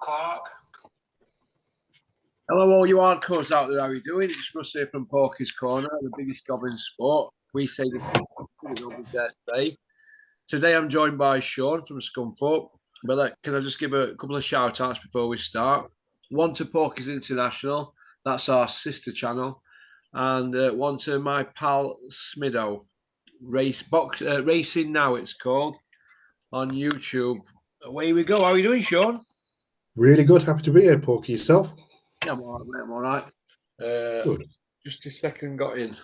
Clarke. Hello, all you hardcores out there. How are you doing? It's Russ here from Porky's Corner, the biggest gob in sport. We say the day. Today, I'm joined by Sean from Scunthorpe. But can I just give a couple of shout outs before we start? One to Porky's International, that's our sister channel, and one to my pal Smido, Racing Now, it's called, on YouTube. Away we go. How are you doing, Sean? Really good. Happy to be here, Porky. Yourself? Yeah, I'm all right, mate. I'm all right. Good. Just a second got in.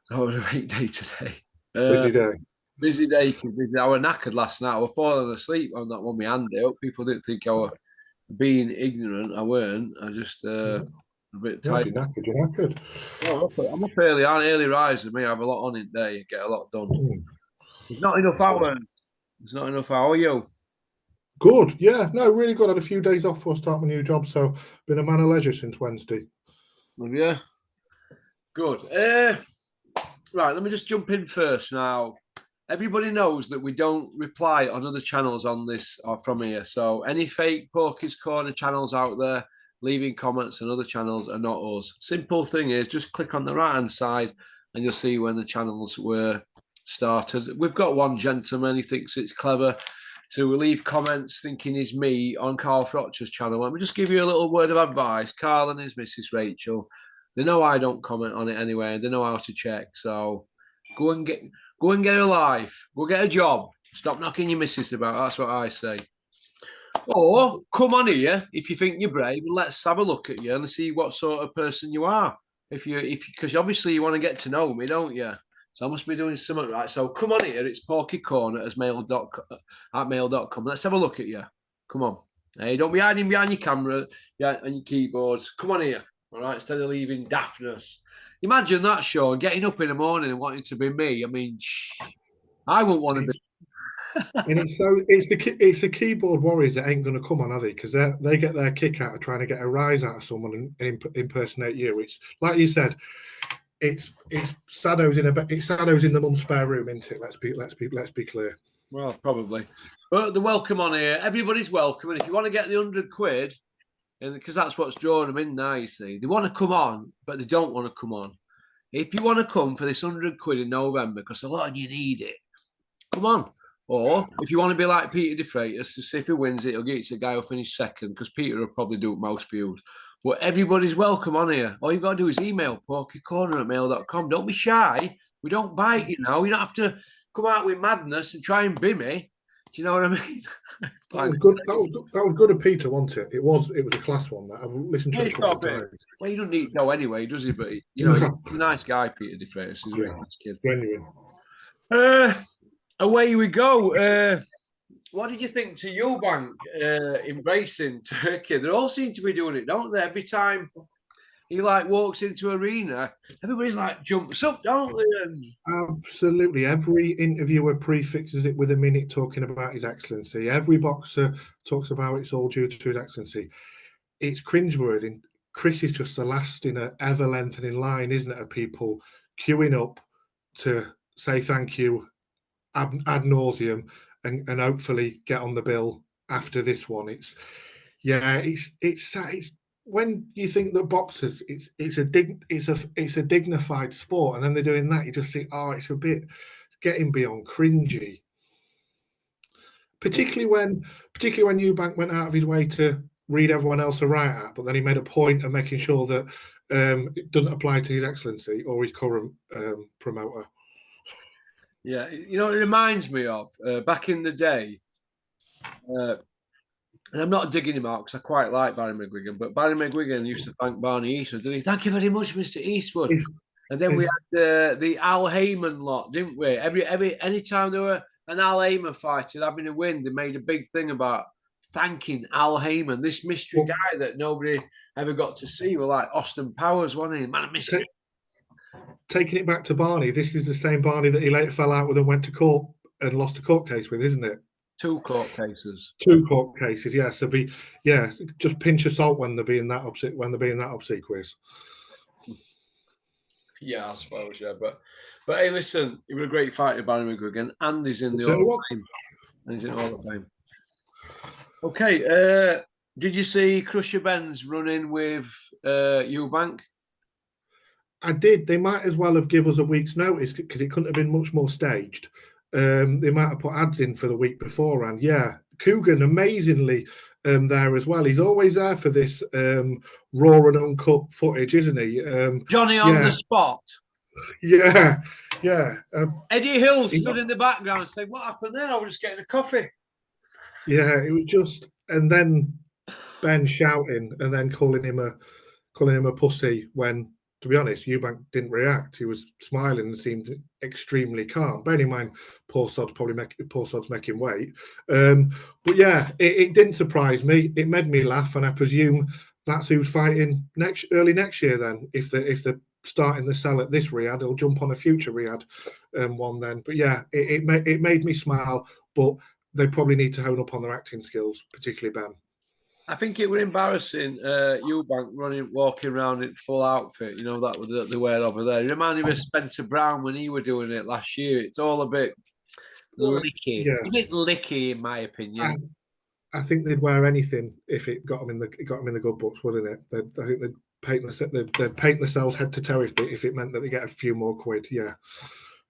That was a great day today. Busy day. Busy day. I was knackered last night. I was falling asleep on that one. My hand out. People didn't think I was being ignorant. I weren't. I just a bit tired. You're knackered. Well, I'm up early. I'm an early riser. Me, I have a lot on in day. Get a lot done. There's not enough hours. There's not enough. How are you? Good. Yeah. No, really good. I had a few days off for start my new job, so been a man of leisure since Wednesday. Have you? Good. Right. Let me just jump in first now. Everybody knows that we don't reply on other channels on this or from here. So any fake Porky's Corner channels out there leaving comments on other channels are not us. Simple thing is just click on the right hand side and you'll see when the channels were started. We've got one gentleman, he thinks it's clever to leave comments thinking he's me on Carl Frotcher's channel. Let me just give you a little word of advice. Carl and his Mrs. Rachel, they know I don't comment on it anyway. They know how to check. So go and get a life. Go get a job. Stop knocking your missus about. That's what I say. Or come on here if you think you're brave and let's have a look at you and see what sort of person you are. Because obviously you want to get to know me, don't you? So I must be doing something right. So come on here. It's porkycorner@mail.com. Let's have a look at you. Come on. Hey, don't be hiding behind your camera and your keyboards. Come on here. All right. Instead of leaving daftness. Imagine that, Sean, getting up in the morning and wanting to be me. I mean, I wouldn't want to be. And it's the keyboard warriors that ain't going to come on, are they? Because they get their kick out of trying to get a rise out of someone and impersonate you. It's like you said. It's shadows in the mum's spare room, isn't it? Let's be clear. Well, probably. But the welcome on here, everybody's welcome, and if you want to get the £100, and because that's what's drawing them in now, you see, they want to come on, but they don't want to come on. If you want to come for this £100 in November, because a lot of you need it, come on. Or if you want to be like Peter De Freitas, to see if he wins it, he'll get it to the guy who'll finish second, because Peter will probably do most feuds. But everybody's welcome on here. All you've got to do is email porkycorner@mail.com. Don't be shy. We don't bite, you know. You don't have to come out with madness and try and be me. Do you know what I mean? That was good. That was good of Peter, wasn't it? It was a class one. That I've listened to it a couple of times. Well, you don't need to know anyway, does he? But he's a nice guy, Peter De Freitas. He's a really nice kid. Genuine. Away we go. What did you think to Eubank embracing Turkey? They all seem to be doing it, don't they? Every time he walks into arena, everybody's jumps up, don't they? Absolutely. Every interviewer prefixes it with a minute talking about His Excellency. Every boxer talks about it's all due to His Excellency. It's cringeworthy. Chris is just the last in an ever-lengthening line, isn't it, of people queuing up to say thank you ad nauseum and hopefully get on the bill after this one. It's when you think that boxers, it's a dignified sport, and then they're doing that, you just think, it's a bit getting beyond cringy. Particularly when Eubank went out of his way to read everyone else a right at, but then he made a point of making sure that it doesn't apply to His Excellency or his current promoter. Yeah, you know, it reminds me of back in the day. And I'm not digging him out because I quite like Barry McGuigan, but Barry McGuigan used to thank Barney Eastwood. Didn't he? Thank you very much, Mr. Eastwood. And then we had the Al Heyman lot, didn't we? Any time there were an Al Heyman fighter having a win, they made a big thing about thanking Al Heyman, this mystery guy that nobody ever got to see. Well, like Austin Powers, wasn't he? Man of mystery. Taking it back to Barney, this is the same Barney that he later fell out with and went to court and lost a court case with, isn't it? 2 court cases. 2 court cases, yeah. So just pinch of salt when they're being that obsequious. Yeah, I suppose, yeah. But hey, listen, he was a great fighter, Barry McGuigan, and he's in the Hall of Fame. And he's in the Hall of Fame. Okay. Did you see Crusher Benz running with Eubank? I did. They might as well have given us a week's notice because it couldn't have been much more staged. They might have put ads in for the week beforehand. Yeah, Coogan amazingly there as well. He's always there for this raw and uncut footage, isn't he? Johnny on the Yeah, spot. yeah, yeah. Eddie Hill stood in the background and said, "What happened there? I was just getting a coffee." Yeah, it was just, and then Ben shouting and then calling him a pussy when, to be honest, Eubank didn't react. He was smiling and seemed extremely calm. Bearing in mind, poor Sod's making weight. But yeah, it didn't surprise me. It made me laugh, and I presume that's who's fighting early next year. Then, if they're starting the sell at this Riyadh, he'll jump on a future Riyadh one then. But yeah, it made me smile. But they probably need to hone up on their acting skills, particularly Ben. I think it was embarrassing. Eubank walking around in full outfit. You know that was the wear over there. It reminded me of Spencer Brown when he were doing it last year. It's all a bit licky. Yeah, It's a bit licky, in my opinion. I think they'd wear anything if it got them in the good books, wouldn't it? I think they'd paint themselves head to toe if it meant that they get a few more quid. Yeah.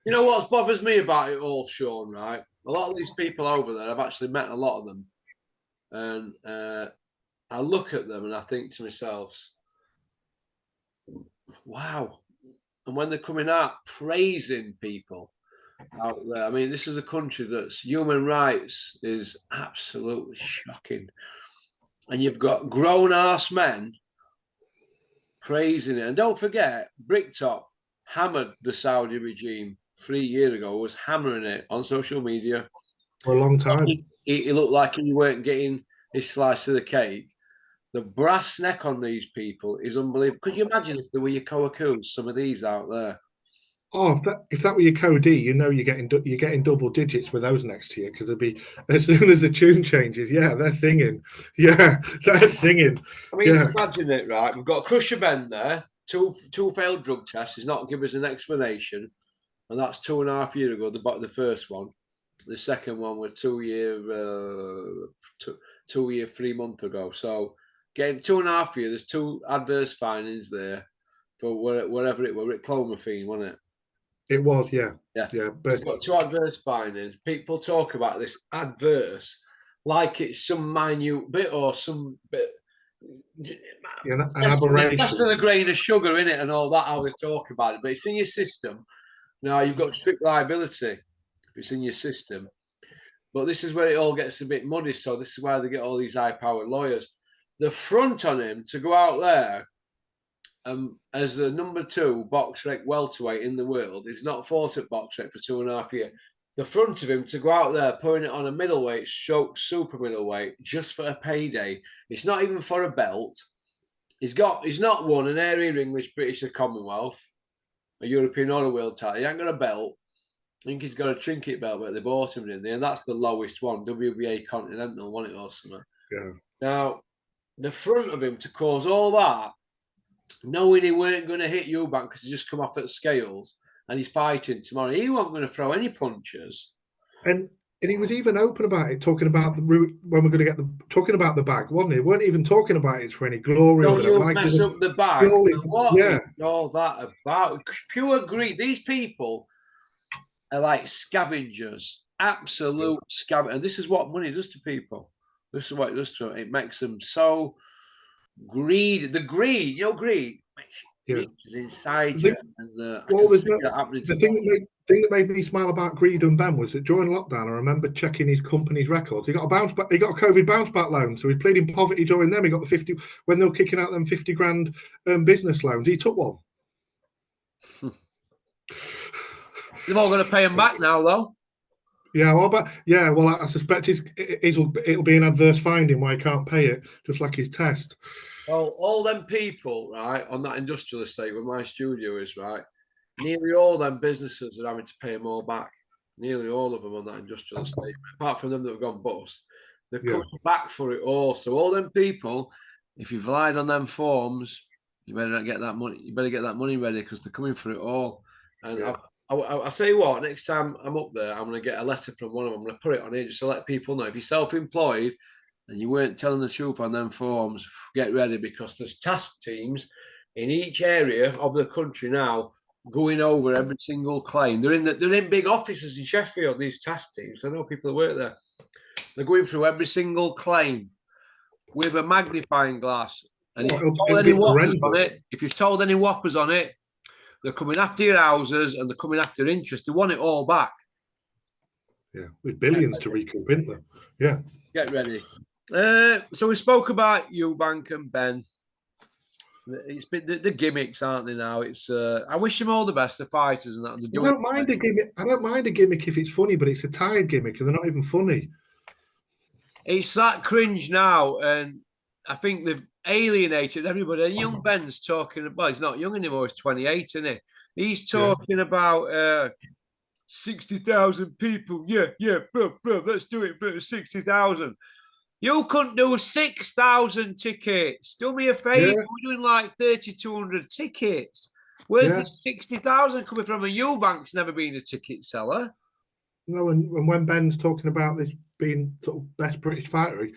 You know what bothers me about it all, Sean? Right, a lot of these people over there, I've actually met a lot of them, and I look at them and I think to myself, "Wow!" And when they're coming out praising people out there, I mean, this is a country that's human rights is absolutely shocking, and you've got grown ass men praising it. And don't forget, Bricktop hammered the Saudi regime 3 years ago, was hammering it on social media. For a long time. He looked like he weren't getting his slice of the cake. The brass neck on these people is unbelievable. Could you imagine if there were your Kowakus, some of these out there? Oh, if that were your Code E, you know you're getting double digits with those next to you because it'd be as soon as the tune changes. Yeah, they're singing. Yeah, they're singing. I mean, Yeah, imagine it, right? We've got Crusher Ben there, two failed drug tests. He's not given us an explanation, and that's 2.5 years ago. The first one, the second one was 2 year 3 months ago. So getting 2.5 years, there's two adverse findings there for whatever it was, clomiphene, wasn't it? it was. Yeah, Yeah. yeah, He's but got two adverse findings. People talk about this adverse like it's some minute bit or some bit. yeah, an Less aberration. than a grain of sugar in it and all that, how they talk about it. But it's in your system. Now, you've got strict liability if it's in your system. But this is where it all gets a bit muddy. So this is why they get all these high-powered lawyers. The front on him to go out there as the number 2 box rec welterweight in the world, he's not fought at box rec for 2.5 years. The front of him to go out there putting it on a middleweight, stroke super middleweight, just for a payday. It's not even for a belt. He's not won an area English, British, or Commonwealth, a European or a world title. He ain't got a belt. I think he's got a trinket belt, but they bought him in there, and that's the lowest one, WBA Continental, wasn't it, or something? Yeah. Now, the front of him to cause all that, knowing he weren't going to hit Eubank because he just come off at scales and he's fighting tomorrow. He wasn't going to throw any punches. And he was even open about it, talking about the route when we're going to get talking about the bag, wasn't he? Weren't even talking about it's for any glory or Don't they don't you like mess it. up the bag. What Yeah, is all that about? Pure greed. These people are like scavengers, absolute scavengers. And this is what money does to people. This is what it does to them. It makes them so greedy. The greed, greed yeah. is inside The, you. And I well, can there's see no, that happening the to thing that made me smile about Greed and Ben was that during lockdown, I remember checking his company's records. He got a bounce back. He got a COVID bounce back loan, so he's pleading poverty during them. He got the 50 when they were kicking out them 50 grand business loans. He took one. They're all going to pay him back now, though. Yeah, well, I suspect it'll be an adverse finding why he can't pay it, just like his test. Well, all them people, right, on that industrial estate where my studio is, right, nearly all them businesses are having to pay them all back. Nearly all of them on that industrial estate, apart from them that have gone bust, they're coming back for it all. So all them people, if you've relied on them forms, you better get that money. You better get that money ready because they're coming for it all. And I'll tell you what, next time I'm up there, I'm going to get a letter from one of them. I'm going to put it on here just to let people know. If you're self-employed, and you weren't telling the truth on them forms, get ready, because there's task teams in each area of the country now going over every single claim. They're in big offices in Sheffield, these task teams. I know people who work there. They're going through every single claim with a magnifying glass. And if you've told any whoppers on it, they're coming after your houses and they're coming after interest. They want it all back. Yeah, with billions to recoup, isn't there? Yeah. Get ready. So we spoke about Eubank and Ben. It's been the gimmicks, aren't they? Now it's. I wish them all the best, the fighters and that. I don't mind a gimmick. I don't mind a gimmick if it's funny, but it's a tired gimmick, and they're not even funny. It's that cringe now, and I think they've alienated everybody. And young Ben's talking. Well, he's not young anymore. He's 28, isn't he? He's talking about 60,000 people. Yeah, bro, let's do it, bro. 60,000. You couldn't do 6,000 tickets. Do me a favor. We're doing like 3,200 tickets. Where's the 60,000 coming from? And Eubank's never been a ticket seller. No, and when Ben's talking about this being sort of best British fighter,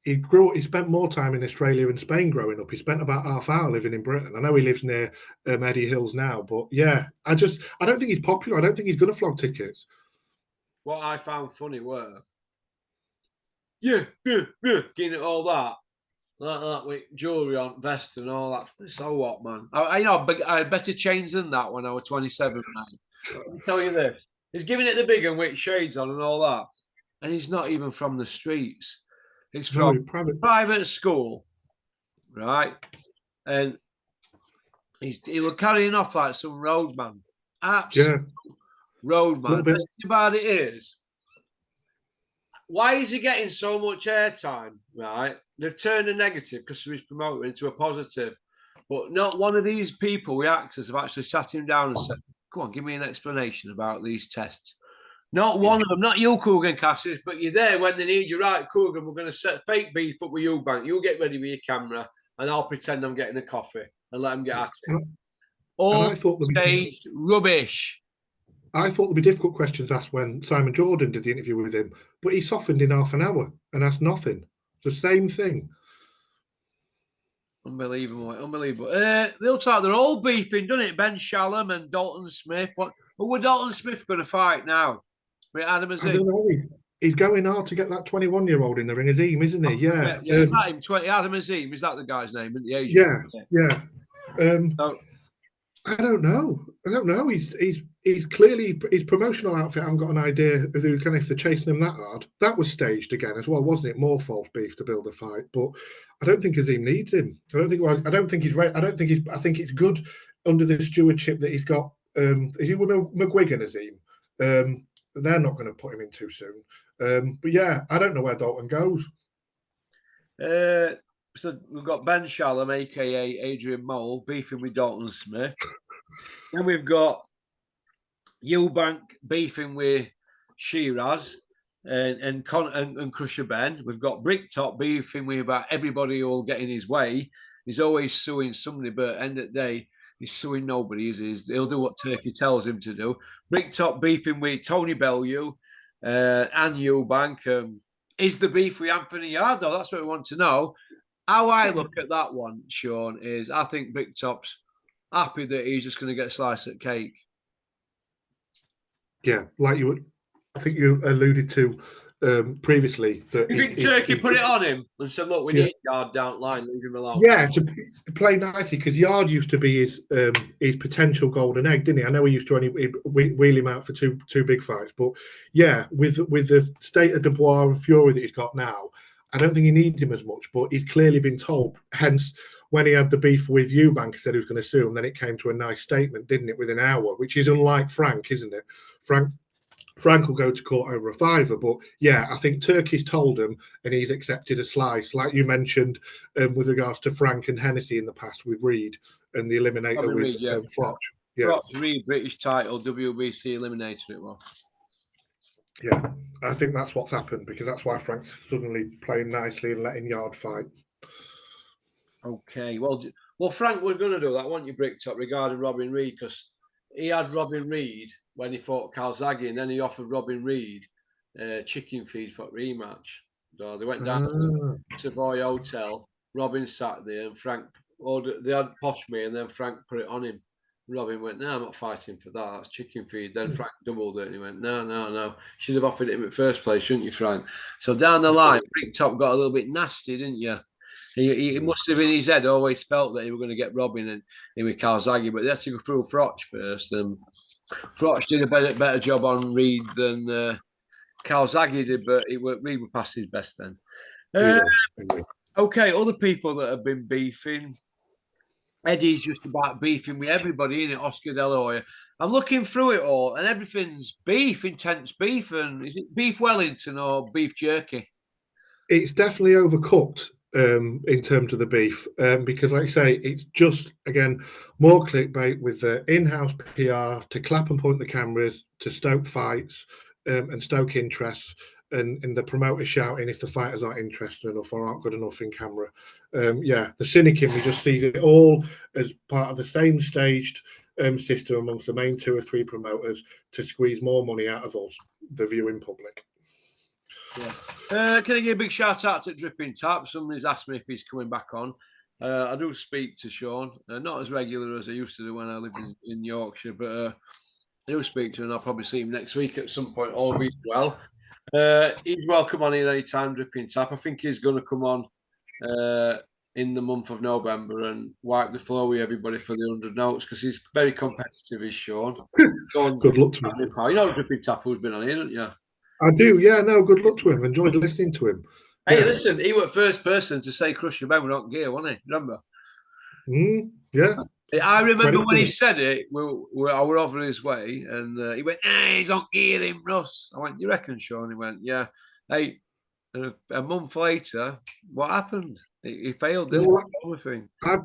he spent more time in Australia and Spain growing up. He spent about half hour living in Britain. I know he lives near Eddie Hills now, but yeah, I don't think he's popular. I don't think he's going to flog tickets. What I found funny were, getting it all that, like that with jewellery on, vest and all that. So what, man? I know, but I had better chains than that when I was 27, mate. Let me tell you this. He's giving it the big and with shades on and all that. And he's not even from the streets. He's from private school, right? And he was carrying off like some roadman. Absolute roadman. The thing about it is, why is he getting so much airtime, right? They've turned a negative because he's promoted into a positive. But not one of these people, reactors, have actually sat him down and said, come on, give me an explanation about these tests. Not one of them, not you, Coogan Cassius, but you're there when they need you. Right, Coogan, we're going to set fake beef up with you, Bank. You get ready with your camera, and I'll pretend I'm getting a coffee and let them get at it. All staged rubbish. I thought there'd be difficult questions asked when Simon Jordan did the interview with him, but he softened in half an hour and asked nothing. The same thing. Unbelievable. It looks like they're all beefing, doesn't it? Ben Shalom and Dalton Smith. Who were Dalton Smith going to fight now? With Adam Azim? I don't know. He's going hard to get that 21-year-old in the ring, Azim, isn't he? Yeah. Is that him? Adam Azim, is that the guy's name? The Asian? Yeah. I don't know. He's clearly, his promotional outfit, I haven't got an idea of who if they're chasing him that hard. That was staged again as well, wasn't it? More false beef to build a fight. But I don't think Azim needs him. I don't think he's ready. I think it's good under the stewardship that he's got. Is he with McGuigan, Azim? They're not going to put him in too soon. But yeah, I don't know where Dalton goes. So we've got Ben Shalom, aka Adrian Mole, beefing with Dalton Smith. Then we've got Eubank beefing with Shiraz and Crusher Ben. We've got Bricktop beefing with about everybody who will get in his way. He's always suing somebody, but at the end of the day, he's suing nobody. He'll do what Turkey tells him to do. Bricktop beefing with Tony Bellew and Eubank. Is the beef with Anthony Yardo? That's what we want to know. How I look at that one, Sean, is I think Bricktop's happy that he's just going to get a slice of cake. Yeah, like I think you alluded to previously. That you think Turkey put it on him and said, look, we need Yard down line, leave him alone. Yeah, to play nicely, because Yard used to be his potential golden egg, didn't he? I know he used to only wheel him out for two big fights, but yeah, with the state of Dubois and Fury that he's got now, I don't think he needs him as much, but he's clearly been told. Hence, when he had the beef with Eubank, he said he was going to sue him. Then it came to a nice statement, didn't it, within an hour, which is unlike Frank, isn't it? Frank will go to court over a fiver, but yeah, I think Turkey's told him and he's accepted a slice, like you mentioned with regards to Frank and Hennessy in the past with Reed and the eliminator with Froch. Yeah, Froch, Reed, British title, WBC eliminator it was. Yeah, I think that's what's happened, because that's why Frank's suddenly playing nicely and letting Yard fight. Okay, well, Frank, we're going to do that, weren't you, Bricktop, regarding Robin Reed, because he had Robin Reed when he fought Calzaghe, and then he offered Robin Reed chicken feed for rematch. They went down to the Savoy Hotel. Robin sat there, and Frank ordered. They had posh me, and then Frank put it on him. Robin went, "No, I'm not fighting for that. That's chicken feed." Then Frank doubled it, and he went, "No. Should have offered it him at first place, shouldn't you, Frank?" So down the line, Bricktop got a little bit nasty, didn't you? He must have in his head always felt that he were going to get Robin and him with Calzaghe, but they had to go through Froch first. And Froch did a better job on Reed than Calzaghe did, but Reed was past his best then. Okay, other people that have been beefing. Eddie's just about beefing with everybody in it. Oscar De La Hoya. I'm looking through it all, and everything's beef, intense beef. And is it beef Wellington or beef jerky? It's definitely overcooked in terms of the beef, because, like I say, it's just again more clickbait with the in-house PR to clap and point the cameras, to stoke fights and stoke interest. And the promoter shouting if the fighters aren't interested enough or aren't good enough in camera. The cynic in me just sees it all as part of the same staged system amongst the main 2 or 3 promoters to squeeze more money out of us, the viewing public. Yeah. Can I give a big shout out to Dripping Tap? Somebody's asked me if he's coming back on. I do speak to Sean, not as regular as I used to do when I lived in Yorkshire, but I do speak to him, and I'll probably see him next week at some point, all being well. He's welcome on here anytime, Dripping Tap. I think he's going to come on in the month of November and wipe the floor with everybody for the 100 notes, because he's very competitive, is Sean. Good luck to him. You know Dripping Tap who's been on here, don't you? I do, yeah. No, good luck to him. Enjoyed listening to him. Hey, listen, he was the first person to say crush your men without gear, wasn't he? Remember? Yeah. I remember when he said it, I were over his way, and he went, he's on gear, him, Russ. I went, you reckon, Sean? He went, yeah. Hey, a month later, what happened? He failed, didn't he?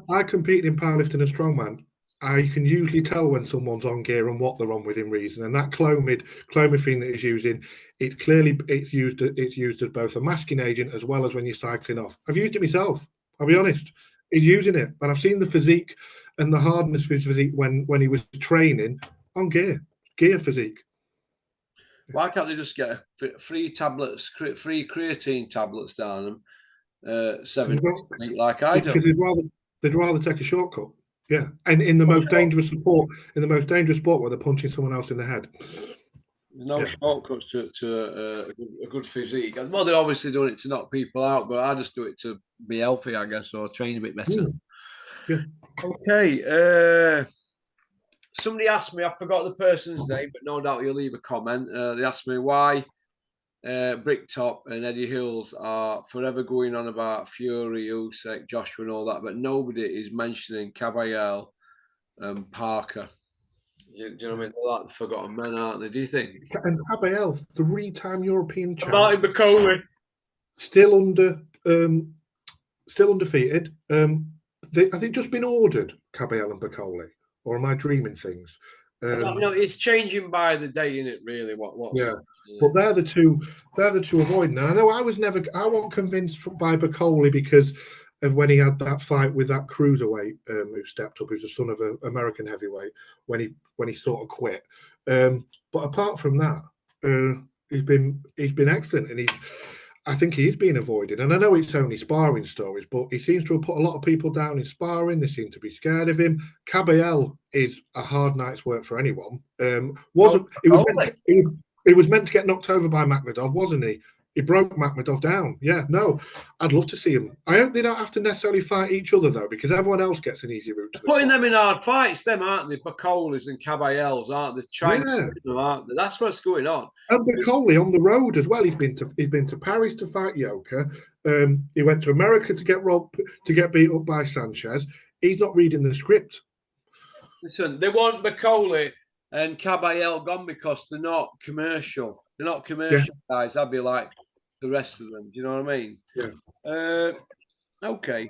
I competed in powerlifting and strongman. I can usually tell when someone's on gear and what they're on within reason. And that clomiphene that he's using, it's used as both a masking agent as well as when you're cycling off. I've used it myself. I'll be honest. He's using it, but I've seen the physique and the hardness of his physique when he was training on gear physique. Why can't they just get free creatine tablets down them 7 like I do? Because they'd rather take a shortcut. Yeah, and in the most dangerous sport where they're punching someone else in the head. No shortcuts to a good physique. Well, they're obviously doing it to knock people out, but I just do it to be healthy, I guess, or train a bit better. Yeah. Okay. Somebody asked me, I forgot the person's name, but no doubt you'll leave a comment. They asked me why Bricktop and Eddie Hills are forever going on about Fury, Usyk, Joshua, and all that, but nobody is mentioning Caballel and Parker. Do you know what I mean? They're like the forgotten men, aren't they? Do you think? And Caballel, 3-time European champ, Martin Bacoli, still undefeated. Have they just been ordered, Caballel and Bacoli, or am I dreaming things? No, it's changing by the day, isn't it? Really, but they're the two avoiding. And I know I wasn't convinced by Bacoli because of when he had that fight with that cruiserweight who stepped up, who's the son of an American heavyweight, when he sort of quit. But apart from that, he's been excellent, and I think he is being avoided. And I know it's only sparring stories, but he seems to have put a lot of people down in sparring. They seem to be scared of him. Caballel is a hard night's work for anyone. He was meant to get knocked over by Makhmedov, wasn't he? He broke Makhmedov down. Yeah, no, I'd love to see him. I hope they don't have to necessarily fight each other, though, because everyone else gets an easy route to the putting top. them in hard fights, them, aren't they? Bacolis and Caballels, aren't they? Trying to put them, aren't they? That's what's going on. And Bacoli on the road as well. He's been to Paris to fight Yoka. He went to America to get beat up by Sanchez. He's not reading the script. Listen, they want Bacoli and Caballel gone because they're not commercial. They're not commercial guys. I'd be like the rest of them. Do you know what I mean? Yeah. Okay.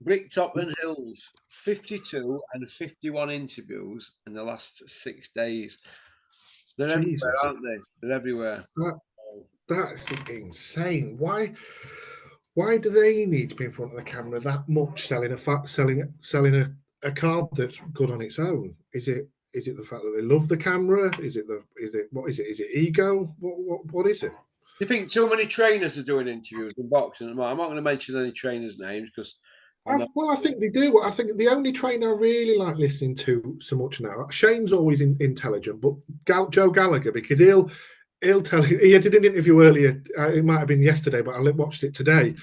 Bricktop and Hills, 52 and 51 interviews in the last 6 days. They're everywhere, aren't they? They're everywhere. That's insane. Why do they need to be in front of the camera that much selling a card that's good on its own? Is it the fact that they love the camera? Is it ego? What is it? you think too many trainers are doing interviews in boxing? I'm not going to mention any trainers' names because Well, I think they do. I think the only trainer I really like listening to so much now, Shane's always intelligent, but Joe Gallagher, because he'll tell you. He did an interview earlier. It might have been yesterday, but I watched it today.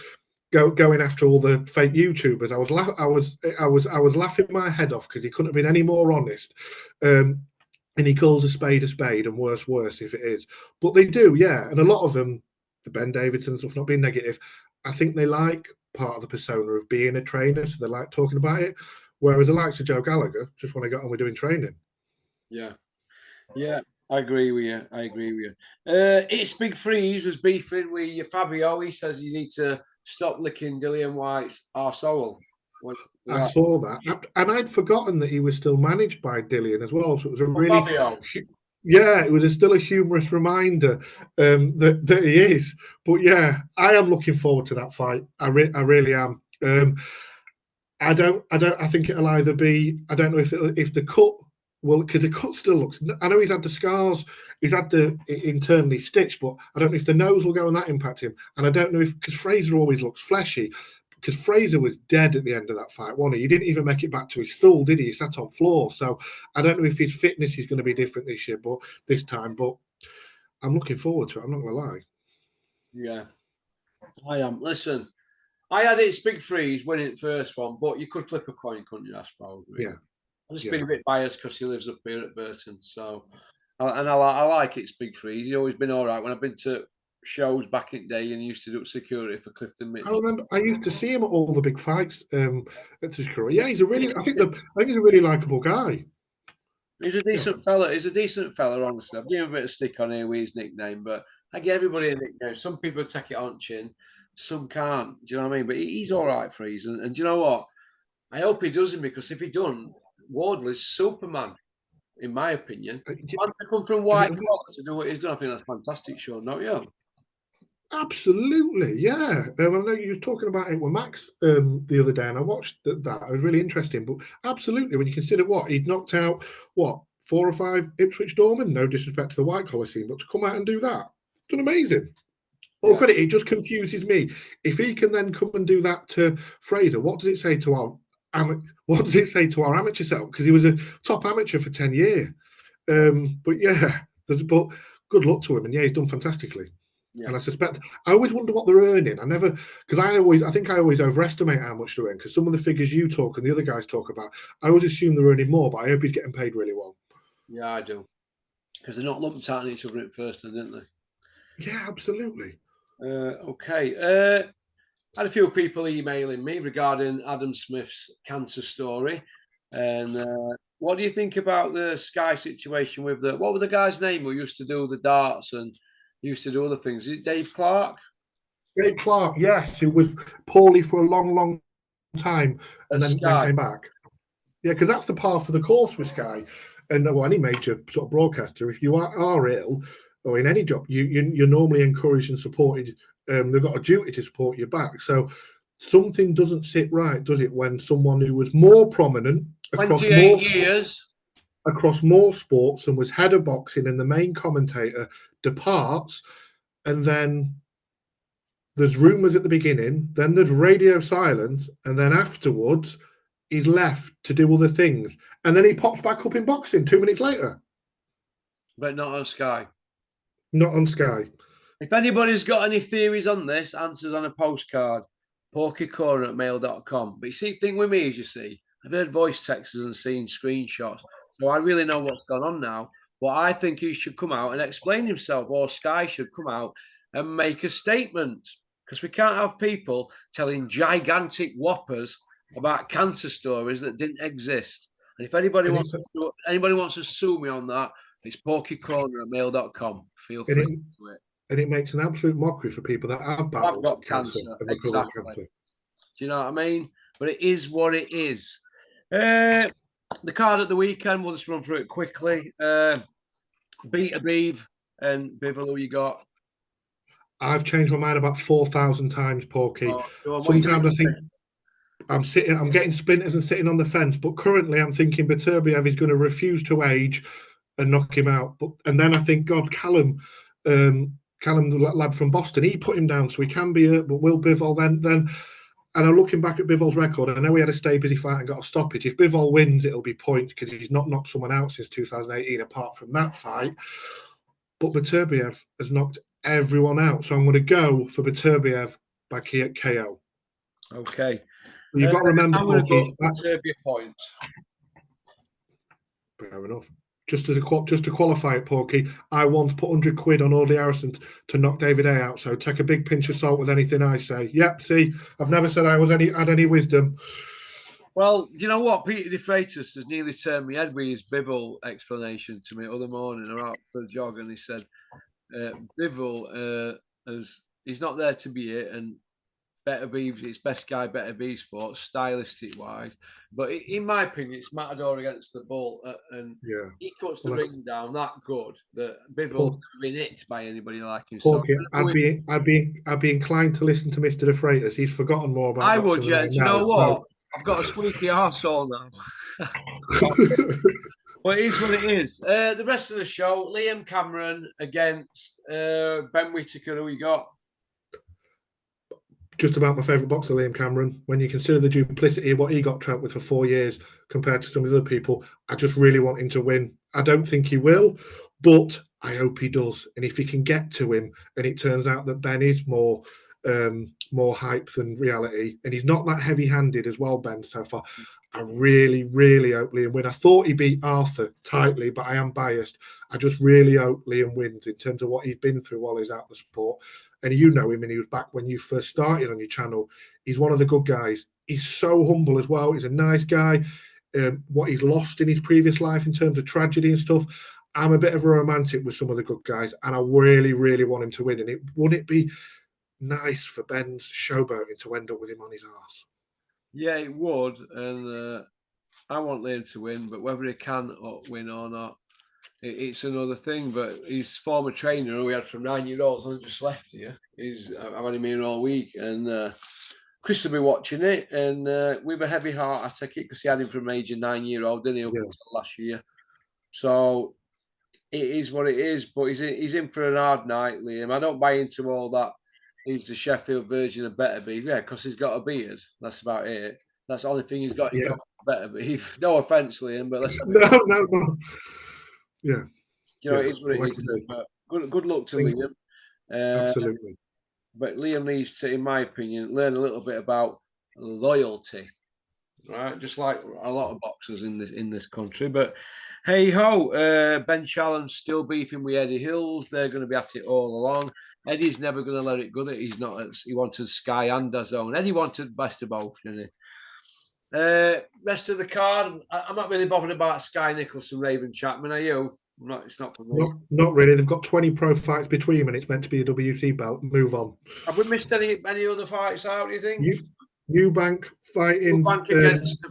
Going after all the fake YouTubers, I was laughing my head off because he couldn't have been any more honest. And he calls a spade, and worse if it is. But they do, yeah. And a lot of them, the Ben Davidson stuff, not being negative, I think they like part of the persona of being a trainer, so they like talking about it. Whereas the likes of Joe Gallagher just want to get on with doing training. Yeah, I agree with you. It's Big Freeze was beefing with Fabio. He says you need to stop licking Dillian White's arsehole. I saw that, and I'd forgotten that he was still managed by Dillian as well. So it was a really, Fabio. Yeah, it was still a humorous reminder that he is. But yeah, I am looking forward to that fight. I really am. I think it'll either be. I don't know if the cut. Well, because the cut still looks. I know he's had the scars. He's had the internally stitched, but I don't know if the nose will go and that impact him. And I don't know if because Fraser always looks fleshy. Because Fraser was dead at the end of that fight, wasn't he? He didn't even make it back to his stool, did he? He sat on floor. So I don't know if his fitness is going to be different this time. But I'm looking forward to it. I'm not going to lie. Yeah, I am. Listen, I had It's Big Freeze winning the first one, but you could flip a coin, couldn't you? I suppose. Really. Yeah. I've just been a bit biased because he lives up here at Burton. So, and I like It's Big Freeze. He's always been all right. When I've been to shows back in the day and used to do security for Clifton Mitchell. I remember I used to see him at all the big fights at his career. Yeah, he's a really. I think he's a really likable guy. He's a decent fella. He's a decent fella, honestly. I've given him a bit of stick on here with his nickname, but I give everybody a nickname. Some people take it on chin, some can't. Do you know what I mean? But he's all right for Freeze. And do you know what? I hope he doesn't, because if he don't, Wardley's Superman, in my opinion. Man to come from White Collar to do what he's done, I think that's fantastic, Sean, don't you? Absolutely, yeah. I know you were talking about it with Max the other day, and I watched that. It was really interesting. But absolutely, when you consider he's knocked out, 4 or 5 Ipswich doormen. No disrespect to the white collar scene, but to come out and do that, done amazing. All credit. It just confuses me. If he can then come and do that to Fraser, what does it say to our amateur setup? Because he was a top amateur for 10 years. But yeah, but good luck to him, and yeah, he's done fantastically. Yeah. And I suspect I always wonder what they're earning. I think I always overestimate how much they're earning, because some of the figures you talk and the other guys talk about, I always assume they're earning more, but I hope he's getting paid really well. Yeah, I do, because they're not lumped out on each other at first, didn't they? Yeah, absolutely. Okay. I had a few people emailing me regarding Adam Smith's cancer story, and what do you think about the Sky situation with what was the guy's name who used to do the darts and used to do other things? Is it Dave Clarke? Dave Clarke, yes, who was poorly for a long, long time and then came back. Yeah, because that's the par for the course with Sky and any major sort of broadcaster. If you are ill or in any job, you're normally encouraged and supported. They've got a duty to support you back. So something doesn't sit right, does it, when someone who was more prominent across more sports and was head of boxing and the main commentator departs, and then there's rumours at the beginning, then there's radio silence, and then afterwards he's left to do other things, and then he pops back up in boxing 2 minutes later. But not on Sky. Not on Sky. If anybody's got any theories on this, answers on a postcard, porkycorner@mail.com. But you see, the thing with me is, you see, I've heard voice texts and seen screenshots, so I really know what's going on now. But I think he should come out and explain himself, or Sky should come out and make a statement, because we can't have people telling gigantic whoppers about cancer stories that didn't exist. And if anybody wants to sue me on that, it's porkycorner@mail.com. Feel free to do it. And it makes an absolute mockery for people that have battled cancer and recovered cancer. Do you know what I mean? But it is what it is. The card at the weekend, we'll just run through it quickly. Beat Abiv and Bivol, who you got? I've changed my mind about 4,000 times, Porky. Sometimes I think I'm getting splinters and sitting on the fence, but currently I'm thinking Beterbiev is going to refuse to age and knock him out. And then I think, God, Callum Callum, the lad from Boston, he put him down, so he can be hurt. But will Bivol then? And I'm looking back at Bivol's record, and I know he had a stay busy fight and got a stoppage. If Bivol wins, it'll be points because he's not knocked someone out since 2018, apart from that fight. But Beterbiev has knocked everyone out, so I'm going to go for Beterbiev by KO. Okay. You've got to remember, I'm going to go for Beterbiev points. Fair enough. Just to qualify it, Porky, I once put 100 quid on Audley Harrison to knock David A out. So take a big pinch of salt with anything I say. Yep. See, I've never said I had any wisdom. Well, you know what? Peter De Freitas has nearly turned me head with his Bivol explanation to me other morning. I out for a jog, and he said Bivol he's not there to be it, and Better Beeves, it's best guy Better Beeves fought, stylistic wise. But in my opinion, it's Matador against the Bull, and he cuts the ring down that good that Bivol could been hit by anybody like him. Porky, I'd be inclined to listen to Mr. De Freitas. He's forgotten more about. I would, yeah. Do you know what? I've got a squeaky arsehole now. Well, it is what it is. The rest of the show, Liam Cameron against Ben Whittaker. Who we got? Just about my favourite boxer, Liam Cameron. When you consider the duplicity of what he got trapped with for 4 years compared to some of the other people, I just really want him to win. I don't think he will, but I hope he does. And if he can get to him, and it turns out that Ben is more hype than reality, and he's not that heavy-handed as well, Ben, so far, I really, really hope Liam wins. I thought he beat Arthur tightly, but I am biased. I just really hope Liam wins in terms of what he's been through while he's out of the sport. And you know him, and he was back when you first started on your channel. He's one of the good guys. He's so humble as well. He's a nice guy. What he's lost in his previous life in terms of tragedy and stuff, I'm a bit of a romantic with some of the good guys, and I really, really want him to win. And wouldn't it be nice for Ben's showboating to end up with him on his arse? Yeah, it would. And I want Liam to win, but whether he can win or not, it's another thing. But his former trainer, who we had from 9-year-olds, has just left here. I've had him here all week, and Chris will be watching it. And with a heavy heart, I take it, because he had him from age of 9-year-old, didn't he, up until last year. So it is what it is. But he's in for an hard night, Liam. I don't buy into all that. He's the Sheffield version of Better Beef, because he's got a beard. That's about it. That's the only thing he's got. Better Beef. No offense, Liam, but let's no. Yeah. You know, it is what it is. But good luck to Liam. Absolutely. But Liam needs to, in my opinion, learn a little bit about loyalty, right? Just like a lot of boxers in this country. But hey ho, Ben Shallon's still beefing with Eddie Hills. They're going to be at it all along. Eddie's never going to let it go. That he's not. He wanted Sky and DAZN. Eddie wanted best of both, didn't he? Rest of the card, I'm not really bothered about Sky Nicholson, Raven Chapman. Are you? It's not for me. Not really. They've got 20 pro fights between them, and it's meant to be a WC belt. Move on. Have we missed any other fights out? Do you think? Eubank fighting against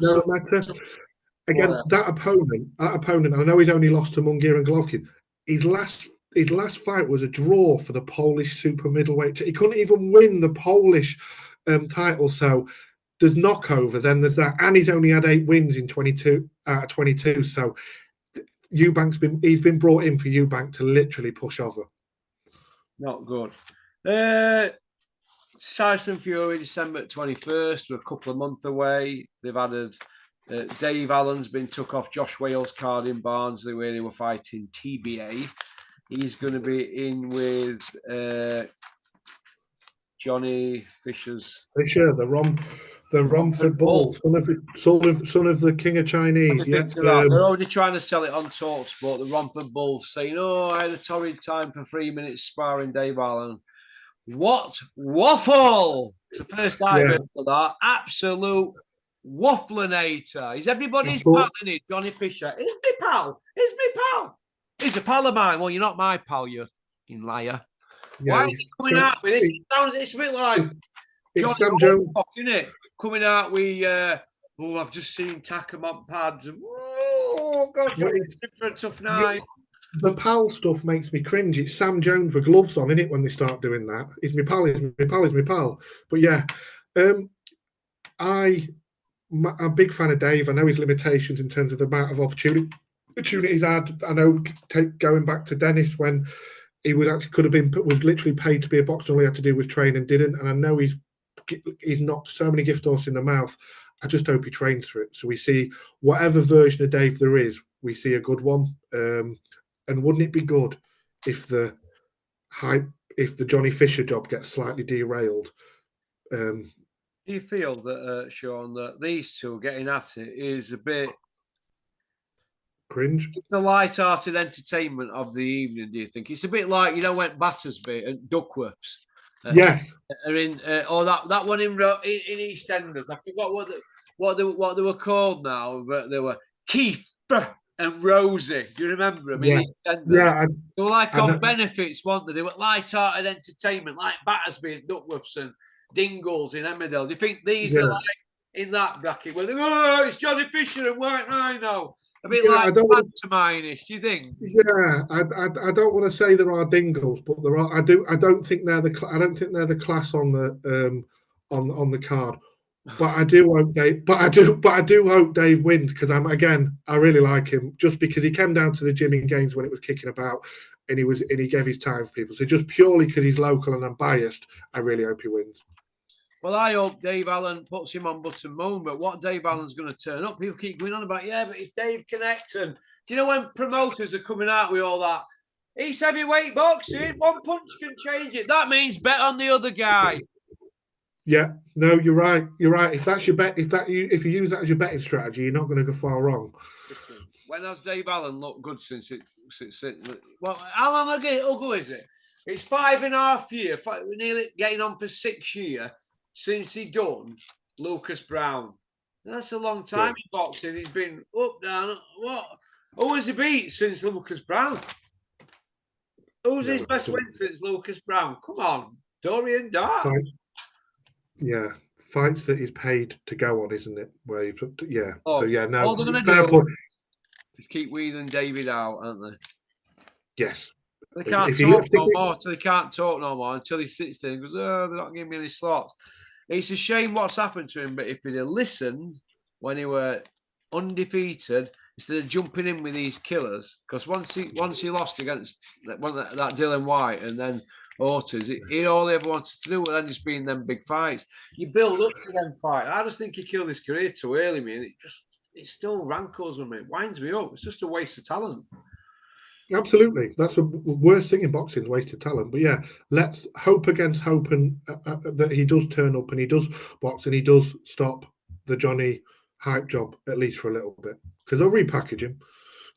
again. That opponent. I know he's only lost to Munguia and Golovkin. His last fight was a draw for the Polish super middleweight. He couldn't even win the Polish title. So there's knockover. Then there's that, and he's only had 8 wins in 22 out of 22. So he's been brought in for Eubank to literally push over. Not good. Tyson Fury, December 21st. We're a couple of months away. They've added Dave Allen's been took off Josh Wales' card in Barnsley, where they were fighting TBA. He's going to be in with Johnny Fisher, the Romford Bull, son of the King of Chinese. Yeah, they're already trying to sell it on TalkSport. The Romford Bulls saying, "Oh, I had a torrid time for 3 minutes sparring Dave Allen." What waffle! It's the first I've heard of that. Absolute wafflinator. Is everybody's pal, isn't it? Johnny Fisher. Is me pal. He's a pal of mine. Well, you're not my pal, you fucking liar. Yeah, why are you coming out with this? It's a bit like it's Sam Jones, isn't it? Coming out with I've just seen Takamont pads and gosh, it's for a tough night. The pal stuff makes me cringe. It's Sam Jones with gloves on, innit, when they start doing that. He's my pal, he's my pal. But yeah, I'm a big fan of Dave. I know his limitations in terms of the amount of opportunities had. I know going back to Dennis when he was actually was literally paid to be a boxer. All he had to do was train and didn't. And I know he's knocked so many gift horses in the mouth. I just hope he trains for it. So we see whatever version of Dave there is, we see a good one. And wouldn't it be good if the Johnny Fisher job gets slightly derailed? Do you feel that, Sean, that these two getting at it is a bit cringe? It's the light-hearted entertainment of the evening. Do you think it's a bit like when Battersby and Duckworths? Yes. Are in or that one in EastEnders. I forgot what they were called now, but they were Keith and Rosie. Do you remember them in EastEnders? Yeah. They were like on benefits, weren't they? They were light-hearted entertainment, like Battersby and Duckworths and Dingles in Emmerdale. Do you think these are like in that bracket where they go, it's Johnny Fisher and White Rhino? A bit like pantomime-ish, do you think? Yeah, I don't want to say there are Dingles, but there are. I don't think they're the class on the on the card. But I do hope Dave. But I do hope Dave wins because I really like him just because he came down to the gym in games when it was kicking about and he gave his time for people. So just purely because he's local and I'm biased, I really hope he wins. Well, I hope Dave Allen puts him on button moon, but what Dave Allen's going to turn up, people keep going on about, but if Dave connects, and do you know when promoters are coming out with all that, it's heavyweight boxing, one punch can change it. That means bet on the other guy. Yeah, no, you're right. You're right. If that's your bet, if you use that as your betting strategy, you're not going to go far wrong. Listen, when has Dave Allen looked good since it? Well, how long ago is it? It's 5.5 years, nearly getting on for 6 years since he done Lucas Brown. That's a long time in boxing. He's been up, down. Who has he beat since Lucas Brown? Who's his best win since Lucas Brown? Come on, Dorian Dart. Fights that he's paid to go on, isn't it? All they're going to do is keep weeding David out, aren't they? Yes. They can't talk no more. They can't talk no more until he sits there and goes, "Oh, they're not giving me any slots." It's a shame what's happened to him, but if he'd have listened when he were undefeated, instead of jumping in with these killers, because once he lost against that Dylan White and then Ortiz, all he ever wanted to do was then just be in them big fights. You build up to them fights. I just think he killed his career too early, man. It still rankles with me. It winds me up. It's just a waste of talent. Absolutely, that's the worst thing in boxing: wasted talent. But yeah, let's hope against hope, and that he does turn up and he does box and he does stop the Johnny hype job at least for a little bit because they'll repackage him.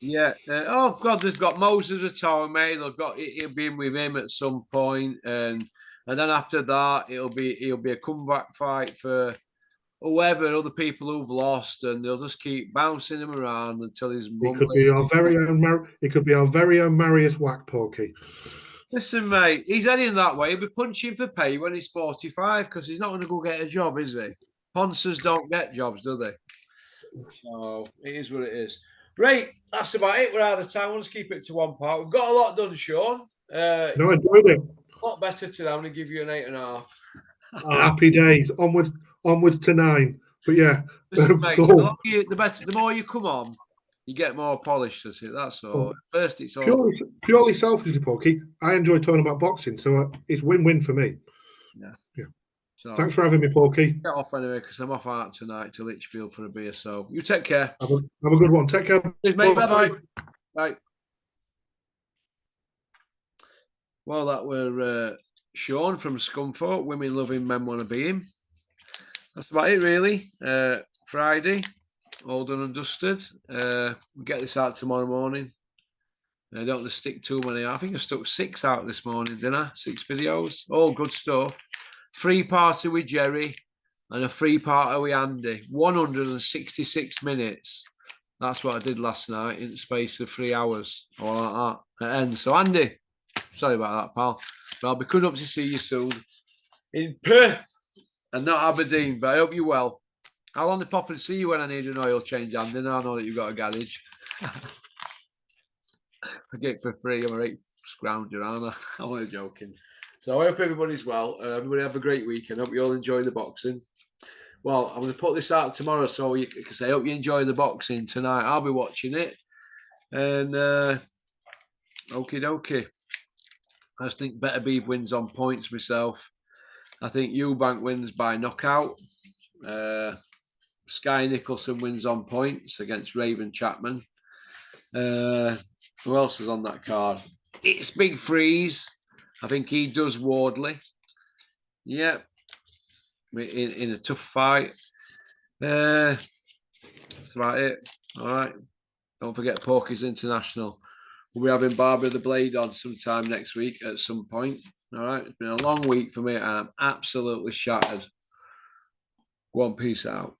Yeah. Oh God, they've got Moses Atome. He'll be in with him at some point, and then after that, he'll be a comeback fight for whoever, other people who've lost, and they'll just keep bouncing him around until he's. It could be our very own Marius Wack, Porky. Listen, mate, he's heading that way. He'll be punching for pay when he's 45 because he's not going to go get a job, is he? Sponsors don't get jobs, do they? So it is what it is. Right, that's about it. We're out of time. We'll just keep it to one part. We've got a lot done, Sean. No, I enjoyed it. A lot better today. I'm going to give you an 8.5. Happy days. Onwards to 9. But yeah, listen, mate, the more you come on, you get more polished. That's all. First, it's all purely selfishly, Porky. I enjoy talking about boxing, so it's win-win for me. Yeah. So, thanks for having me, Porky. Get off anyway because I'm off out tonight to Lichfield for a beer. So you take care. Have a good one. Take care, mate. Bye. Bye. Well, that were Sean from Scunthorpe. Women loving, men want to be him. That's about it, really. Friday, all done and dusted. We get this out tomorrow morning. I don't want to stick too many. I think I stuck 6 out this morning, didn't I? 6 videos. All good stuff. Free party with Jerry and a free party with Andy. 166 minutes. That's what I did last night in the space of 3 hours. All like that at end. So, Andy, sorry about that, pal. But I'll be coming up to see you soon in Perth. And not Aberdeen, but I hope you're well. I'll only pop and see you when I need an oil change, Andy. Now I know that you've got a garage. I get it for free. I'm a right scrounger, aren't I? I'm only joking. So I hope everybody's well. Everybody have a great weekend. I hope you all enjoy the boxing. Well, I'm going to put this out tomorrow, so you can say, I hope you enjoy the boxing tonight. I'll be watching it. And okie dokie. I just think Better Beef wins on points myself. I think Eubank wins by knockout. Sky Nicholson wins on points against Raven Chapman. Who else is on that card? It's Big Freeze. I think he does Wardley. Yeah. In a tough fight. That's about it. All right. Don't forget Porky's International. We'll be having Barbara the Blade on sometime next week at some point. All right. It's been a long week for me. I'm absolutely shattered. Go on, peace out.